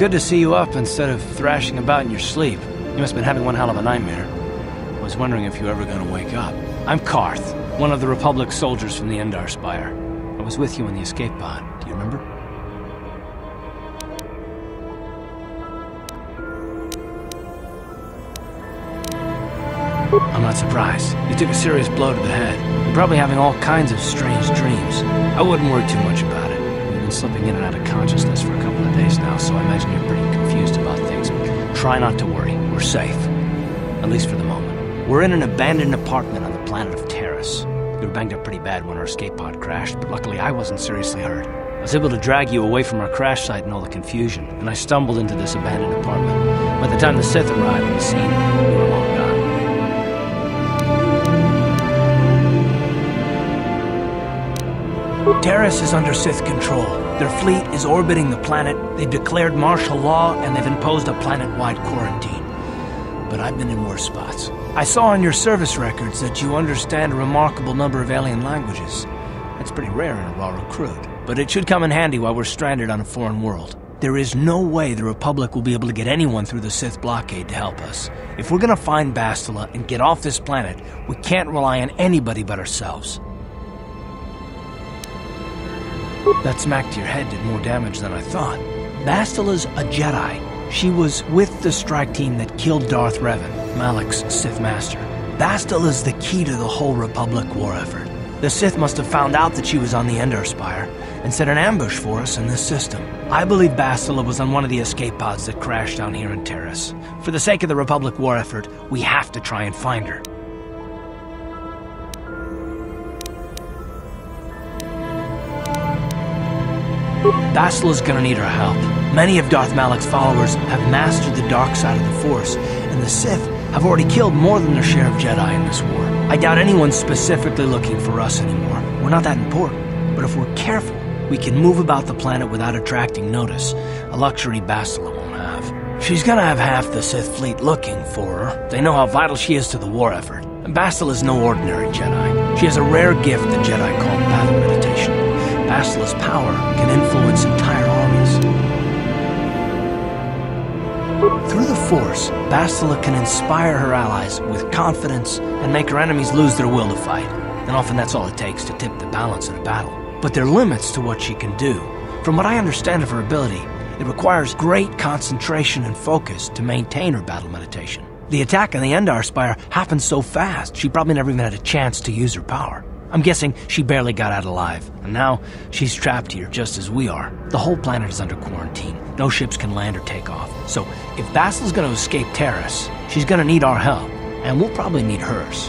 good to see you up instead of thrashing about in your sleep. You must have been having one hell of a nightmare. I was wondering if you were ever going to wake up. I'm Karth, one of the Republic soldiers from the Endar Spire. I was with you in the escape pod. Do you remember? I'm not surprised. You took a serious blow to the head. You're probably having all kinds of strange dreams. I wouldn't worry too much about it. You've been slipping in and out of consciousness for a couple of days now, so I imagine you're pretty confused about things. Try not to worry. We're safe. At least for the moment. We're in an abandoned apartment on the planet of Taris. We were banged up pretty bad when our escape pod crashed, but luckily I wasn't seriously hurt. I was able to drag you away from our crash site and all the confusion, and I stumbled into this abandoned apartment. By the time the Sith arrived on the scene, we were long gone. Taris is under Sith control. Their fleet is orbiting the planet, they've declared martial law, and they've imposed a planet-wide quarantine. But I've been in worse spots. I saw on your service records that you understand a remarkable number of alien languages. That's pretty rare in a raw recruit, but it should come in handy while we're stranded on a foreign world. There is no way the Republic will be able to get anyone through the Sith blockade to help us. If we're gonna find Bastila and get off this planet, we can't rely on anybody but ourselves. That smack to your head did more damage than I thought. Bastila's a Jedi. She was with the strike team that killed Darth Revan, Malak's Sith Master. Bastila's the key to the whole Republic war effort. The Sith must have found out that she was on the Endar Spire and set an ambush for us in this system. I believe Bastila was on one of the escape pods that crashed down here in Taris. For the sake of the Republic war effort, we have to try and find her. Bastila's gonna need our help. Many of Darth Malak's followers have mastered the dark side of the Force, and the Sith have already killed more than their share of Jedi in this war. I doubt anyone's specifically looking for us anymore. We're not that important. But if we're careful, we can move about the planet without attracting notice, a luxury Bastila won't have. She's gonna have half the Sith fleet looking for her. They know how vital she is to the war effort. And Bastila's no ordinary Jedi. She has a rare gift the Jedi call battle meditation. Bastila's power can influence entire armies. Through the Force, Bastila can inspire her allies with confidence and make her enemies lose their will to fight. And often that's all it takes to tip the balance in a battle. But there are limits to what she can do. From what I understand of her ability, it requires great concentration and focus to maintain her battle meditation. The attack on the Endar Spire happened so fast, she probably never even had a chance to use her power. I'm guessing she barely got out alive, and now she's trapped here just as we are. The whole planet is under quarantine. No ships can land or take off. So if Bastila's gonna escape Taris, she's gonna need our help, and we'll probably need hers.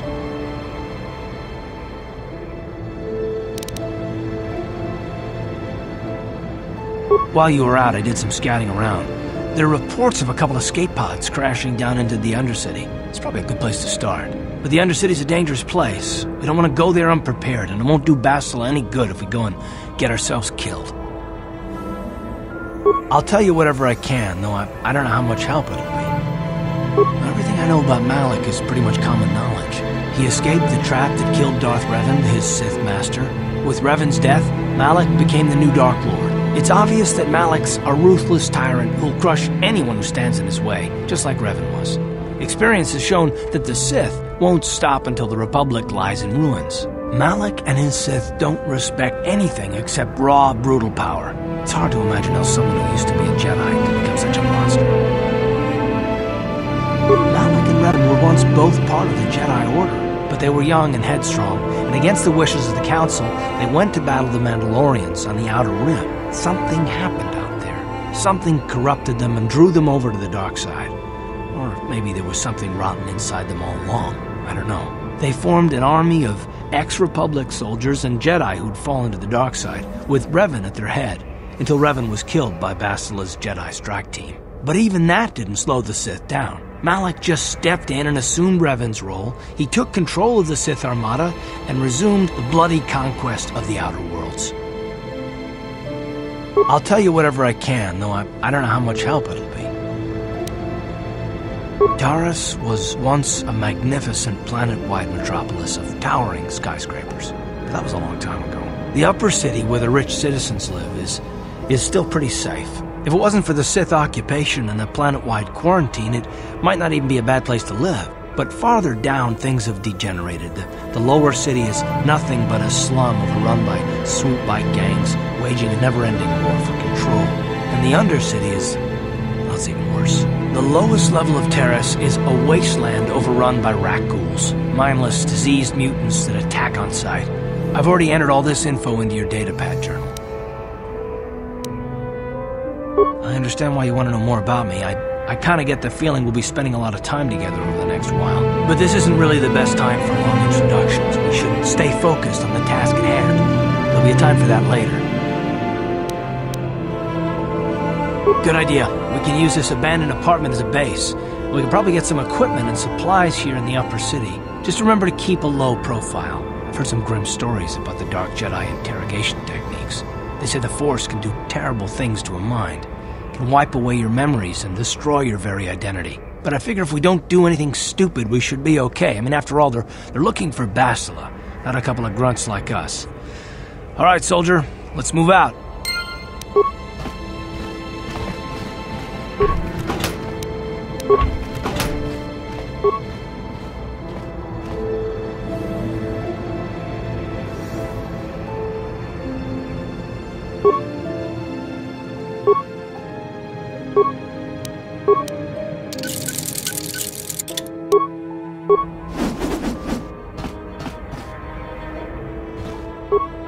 While you were out, I did some scouting around. There are reports of a couple escape pods crashing down into the Undercity. It's probably a good place to start. But the Undercity's a dangerous place. We don't want to go there unprepared, and it won't do Bastila any good if we go and get ourselves killed. I'll tell you whatever I can, though I don't know how much help it'll be. Everything I know about Malak is pretty much common knowledge. He escaped the trap that killed Darth Revan, his Sith Master. With Revan's death, Malak became the new Dark Lord. It's obvious that Malak's a ruthless tyrant who'll crush anyone who stands in his way, just like Revan was. Experience has shown that the Sith won't stop until the Republic lies in ruins. Malak and his Sith don't respect anything except raw, brutal power. It's hard to imagine how someone who used to be a Jedi could become such a monster. Malak and Revan were once both part of the Jedi Order, but they were young and headstrong, and against the wishes of the Council, they went to battle the Mandalorians on the Outer Rim. Something happened out there. Something corrupted them and drew them over to the dark side. Or maybe there was something rotten inside them all along. I don't know. They formed an army of ex-Republic soldiers and Jedi who'd fallen to the dark side, with Revan at their head, until Revan was killed by Bastila's Jedi strike team. But even that didn't slow the Sith down. Malak just stepped in and assumed Revan's role. He took control of the Sith Armada and resumed the bloody conquest of the Outer Worlds. I'll tell you whatever I can, though I don't know how much help it'll be. Taris was once a magnificent planet-wide metropolis of towering skyscrapers. But that was a long time ago. The upper city, where the rich citizens live, is still pretty safe. If it wasn't for the Sith occupation and the planet-wide quarantine, it might not even be a bad place to live. But farther down, things have degenerated. The lower city is nothing but a slum overrun by swoop-by gangs, waging a never-ending war for control. And the undercity is... well, it's even worse. The lowest level of Taris is a wasteland overrun by rat ghouls, mindless, diseased mutants that attack on sight. I've already entered all this info into your datapad journal. I understand why you want to know more about me. I kind of get the feeling we'll be spending a lot of time together over the next while. But this isn't really the best time for long introductions. We should stay focused on the task at hand. There'll be a time for that later. Good idea. We can use this abandoned apartment as a base. We can probably get some equipment and supplies here in the upper city. Just remember to keep a low profile. I've heard some grim stories about the Dark Jedi interrogation techniques. They say the Force can do terrible things to a mind. It can wipe away your memories and destroy your very identity. But I figure if we don't do anything stupid, we should be okay. I mean, after all, they're looking for Bastila, not a couple of grunts like us. All right, soldier, let's move out.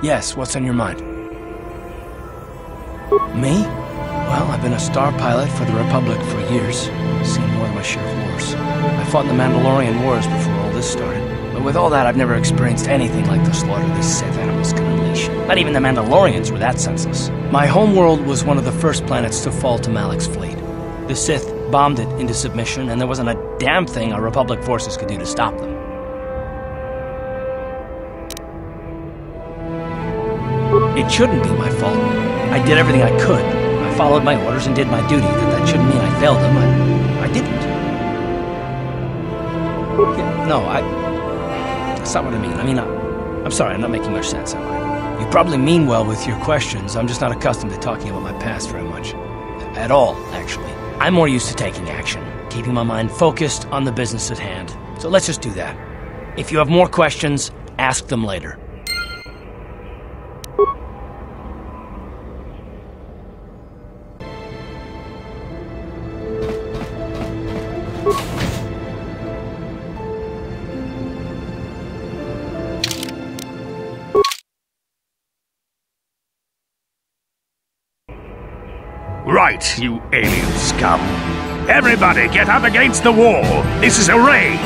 Yes, what's on your mind? Me? Well, I've been a star pilot for the Republic for years. Seen more than my share of wars. I fought in the Mandalorian Wars before all this started. But with all that, I've never experienced anything like the slaughter these Sith animals can unleash. Not even the Mandalorians were that senseless. My homeworld was one of the first planets to fall to Malik's fleet. The Sith bombed it into submission, and there wasn't a damn thing our Republic forces could do to stop them. It shouldn't be my fault. I did everything I could. I followed my orders and did my duty. That shouldn't mean I failed them. I didn't. Yeah, no, that's not what I mean. I mean, I'm sorry, I'm not making much sense, am I? You probably mean well with your questions. I'm just not accustomed to talking about my past very much. At all, actually. I'm more used to taking action, keeping my mind focused on the business at hand. So let's just do that. If you have more questions, ask them later. Right, you alien scum. Everybody get up against the wall. This is a raid.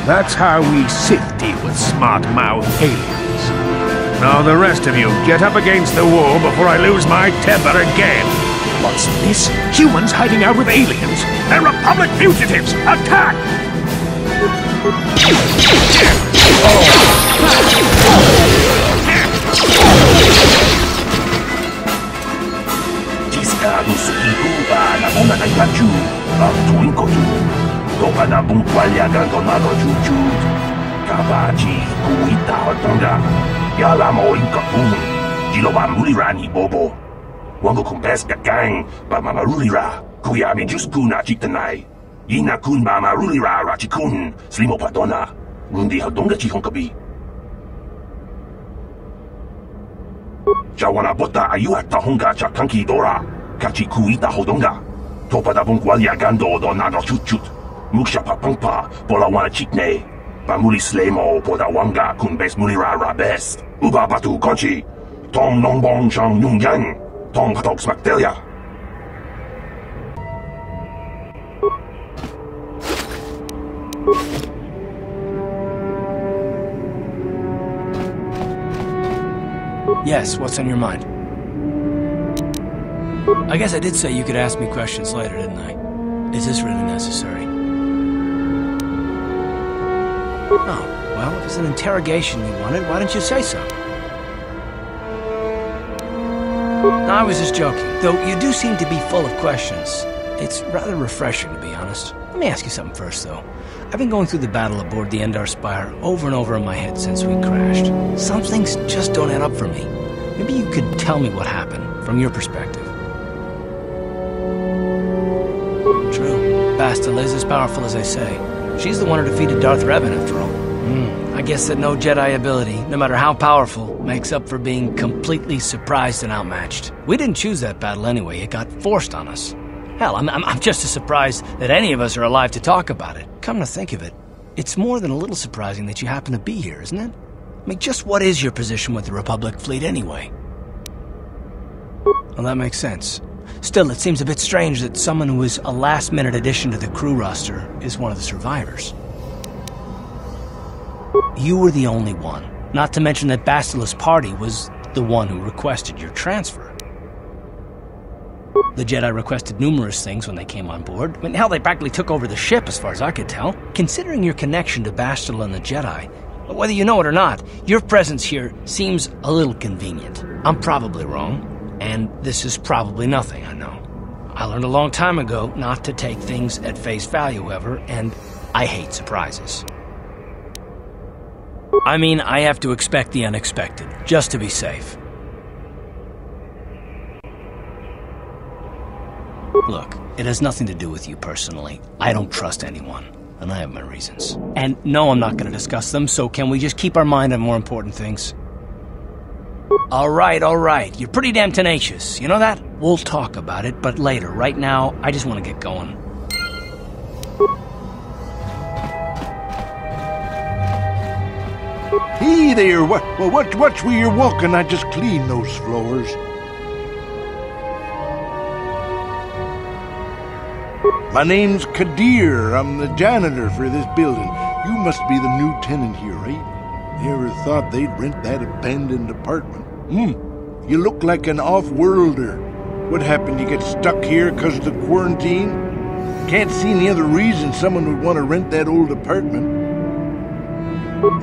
That's how we Sith deal with smart-mouthed aliens. Now the rest of you, get up against the wall before I lose my temper again. What's this? Humans hiding out with aliens? They're Republic fugitives! Attack! Wango kumbes gang ba mamarulira kuya mi juskuna chitanai ina kun ba marulira rachikun slimo padona rundi hadonga chihonkabi Jawana bota ayua tahonga chakanki dora kachi kuita hodonga topada bungwalia gando do nado chuchut muksha papampa pola wana chitne bamuli slemo poda wanga kumbes mulira rabes uba batu konchi tong nongbong chang nungyang Tong Hatox Macdelia. Yes, what's on your mind? I guess I did say you could ask me questions later, didn't I? Is this really necessary? Oh, well, if it's an interrogation you wanted, why didn't you say so? I was just joking. Though you do seem to be full of questions. It's rather refreshing, to be honest. Let me ask you something first, though. I've been going through the battle aboard the Endar Spire over and over in my head since we crashed. Some things just don't add up for me. Maybe you could tell me what happened, from your perspective. True. Bastila is as powerful as I say. She's the one who defeated Darth Revan, after all. I guess that no Jedi ability, no matter how powerful, makes up for being completely surprised and outmatched. We didn't choose that battle anyway. It got forced on us. Hell, I'm just as surprised that any of us are alive to talk about it. Come to think of it, it's more than a little surprising that you happen to be here, isn't it? I mean, just what is your position with the Republic fleet anyway? Well, that makes sense. Still, it seems a bit strange that someone who is a last-minute addition to the crew roster is one of the survivors. You were the only one. Not to mention that Bastila's party was the one who requested your transfer. The Jedi requested numerous things when they came on board. I mean, hell, they practically took over the ship as far as I could tell. Considering your connection to Bastila and the Jedi, whether you know it or not, your presence here seems a little convenient. I'm probably wrong, and this is probably nothing, I know. I learned a long time ago not to take things at face value ever, and I hate surprises. I mean, I have to expect the unexpected, just to be safe. Look, it has nothing to do with you personally. I don't trust anyone, and I have my reasons. And no, I'm not going to discuss them, so can we just keep our mind on more important things? All right. You're pretty damn tenacious. You know that? We'll talk about it, but later. Right now, I just want to get going. Hey there, watch where you're walking. I just cleaned those floors. My name's Kadir. I'm the janitor for this building. You must be the new tenant here, right? Never thought they'd rent that abandoned apartment. You look like an off-worlder. What happened? You get stuck here because of the quarantine? Can't see any other reason someone would want to rent that old apartment.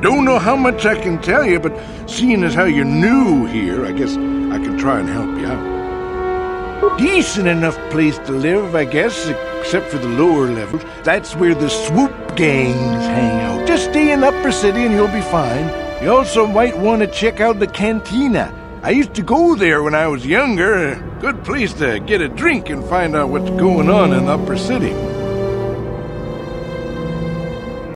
Don't know how much I can tell you, but seeing as how you're new here, I guess I can try and help you out. Decent enough place to live, I guess, except for the lower levels. That's where the swoop gangs hang out. Just stay in Upper City and you'll be fine. You also might want to check out the cantina. I used to go there when I was younger. A good place to get a drink and find out what's going on in Upper City.